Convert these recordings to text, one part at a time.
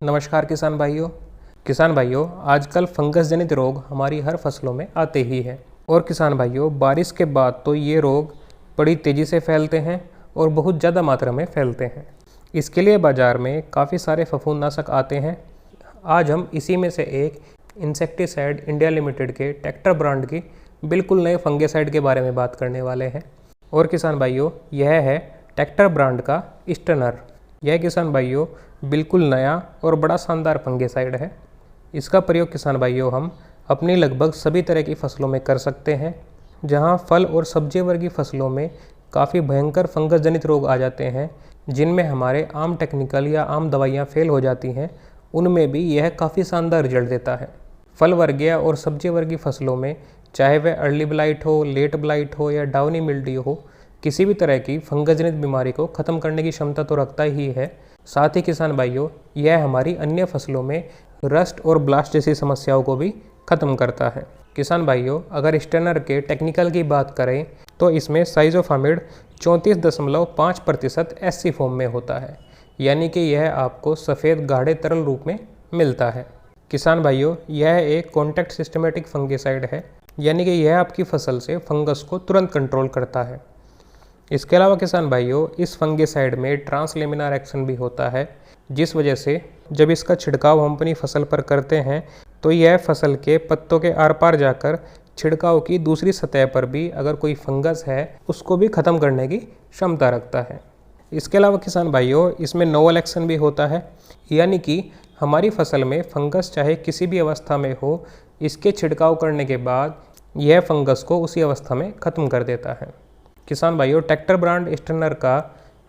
नमस्कार किसान भाइयों आजकल फंगस जनित रोग हमारी हर फसलों में आते ही हैं। और किसान भाइयों, बारिश के बाद तो ये रोग बड़ी तेज़ी से फैलते हैं और बहुत ज़्यादा मात्रा में फैलते हैं। इसके लिए बाज़ार में काफ़ी सारे फफूंदनाशक आते हैं। आज हम इसी में से एक इंसेक्टिसाइड इंडिया लिमिटेड के टेक्टर ब्रांड की बिल्कुल नए फंगिसाइड के बारे में बात करने वाले हैं। और किसान भाइयों, यह है टेक्टर ब्रांड का स्टनर। यह किसान भाइयों बिल्कुल नया और बड़ा शानदार फंगिसाइड है। इसका प्रयोग किसान भाइयों हम अपनी लगभग सभी तरह की फसलों में कर सकते हैं। जहां फल और सब्जी वर्गी फसलों में काफ़ी भयंकर फंगस जनित रोग आ जाते हैं, जिनमें हमारे आम टेक्निकल या आम दवाइयां फेल हो जाती हैं, उनमें भी यह काफ़ी शानदार रिजल्ट देता है। फल वर्गीय और सब्जी वर्गी फसलों में चाहे वह अर्ली ब्लाइट हो, लेट ब्लाइट हो या डाउनी मिल्ड्यू हो, किसी भी तरह की फंगस जनित बीमारी को ख़त्म करने की क्षमता तो रखता ही है। साथ ही किसान भाइयों, यह हमारी अन्य फसलों में रस्ट और ब्लास्ट जैसी समस्याओं को भी ख़त्म करता है। किसान भाइयों, अगर स्टनर के टेक्निकल की बात करें तो इसमें साइजोफामिड 34.5% SC फॉर्म में होता है, यानी कि यह आपको सफ़ेद गाढ़े तरल रूप में मिलता है। किसान भाइयों, यह एक कॉन्टैक्ट सिस्टमेटिक फंगिसाइड है, यानी कि यह आपकी फसल से फंगस को तुरंत कंट्रोल करता है। इसके अलावा किसान भाइयों, इस फंगिसाइड में ट्रांसलेमिनार एक्शन भी होता है, जिस वजह से जब इसका छिड़काव हम अपनी फसल पर करते हैं तो यह फसल के पत्तों के आर पार जाकर छिड़काव की दूसरी सतह पर भी अगर कोई फंगस है उसको भी ख़त्म करने की क्षमता रखता है। इसके अलावा किसान भाइयों, इसमें नोवल एक्शन भी होता है, यानी कि हमारी फसल में फंगस चाहे किसी भी अवस्था में हो, इसके छिड़काव करने के बाद यह फंगस को उसी अवस्था में ख़त्म कर देता है। किसान भाइयों, टेक्टर ब्रांड स्टनर का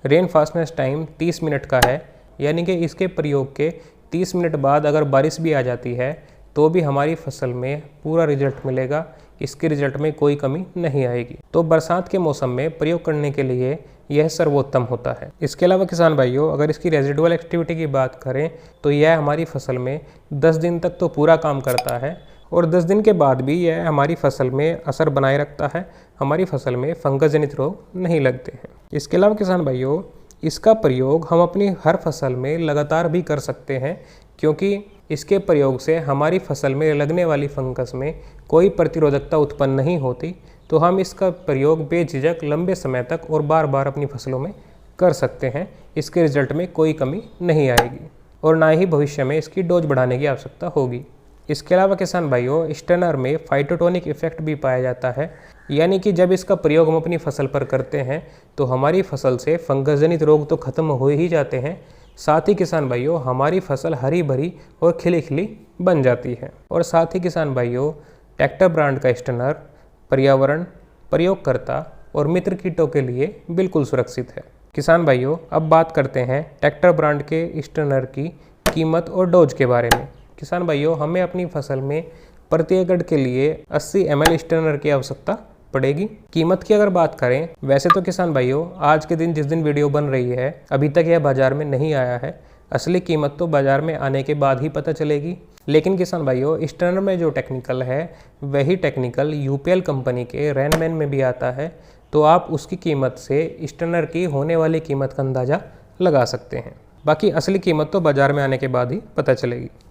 रेन फास्टनेस टाइम 30 मिनट का है, यानी कि इसके प्रयोग के 30 मिनट बाद अगर बारिश भी आ जाती है तो भी हमारी फसल में पूरा रिजल्ट मिलेगा। इसके रिजल्ट में कोई कमी नहीं आएगी। तो बरसात के मौसम में प्रयोग करने के लिए यह सर्वोत्तम होता है। इसके अलावा किसान भाइयों, अगर इसकी रेजिडुअल एक्टिविटी की बात करें तो यह हमारी फसल में 10 दिन तक तो पूरा काम करता है और 10 दिन के बाद भी यह हमारी फसल में असर बनाए रखता है। हमारी फसल में फंगस जनित रोग नहीं लगते हैं। इसके अलावा किसान भाइयों, इसका प्रयोग हम अपनी हर फसल में लगातार भी कर सकते हैं, क्योंकि इसके प्रयोग से हमारी फसल में लगने वाली फंगस में कोई प्रतिरोधकता उत्पन्न नहीं होती। तो हम इसका प्रयोग बेझिझक लंबे समय तक और बार बार अपनी फसलों में कर सकते हैं। इसके रिजल्ट में कोई कमी नहीं आएगी और ना ही भविष्य में इसकी डोज बढ़ाने की आवश्यकता होगी। इसके अलावा किसान भाइयों, स्टनर में फाइटोटोनिक इफेक्ट भी पाया जाता है, यानी कि जब इसका प्रयोग हम अपनी फसल पर करते हैं तो हमारी फसल से फंगस जनित रोग तो खत्म हो ही जाते हैं, साथ ही किसान भाइयों हमारी फसल हरी भरी और खिली खिली बन जाती है। और साथ ही किसान भाइयों, टेक्टर ब्रांड का स्टनर पर्यावरण, प्रयोगकर्ता और मित्र कीटों के लिए बिल्कुल सुरक्षित है। किसान भाइयों, अब बात करते हैं टेक्टर ब्रांड के स्टनर की कीमत और डोज के बारे में। किसान भाइयों, हमें अपनी फसल में प्रति एकड़ के लिए 80 ml स्टनर की आवश्यकता पड़ेगी। कीमत की अगर बात करें, वैसे तो किसान भाइयों आज के दिन जिस दिन वीडियो बन रही है अभी तक यह बाजार में नहीं आया है। असली कीमत तो बाजार में आने के बाद ही पता चलेगी। लेकिन किसान भाइयों, स्टनर में जो टेक्निकल है वही टेक्निकल UPL कंपनी के रैनमैन में भी आता है, तो आप उसकी कीमत से स्टनर की होने वाली कीमत का अंदाज़ा लगा सकते हैं। बाकी असली कीमत तो बाजार में आने के बाद ही पता चलेगी।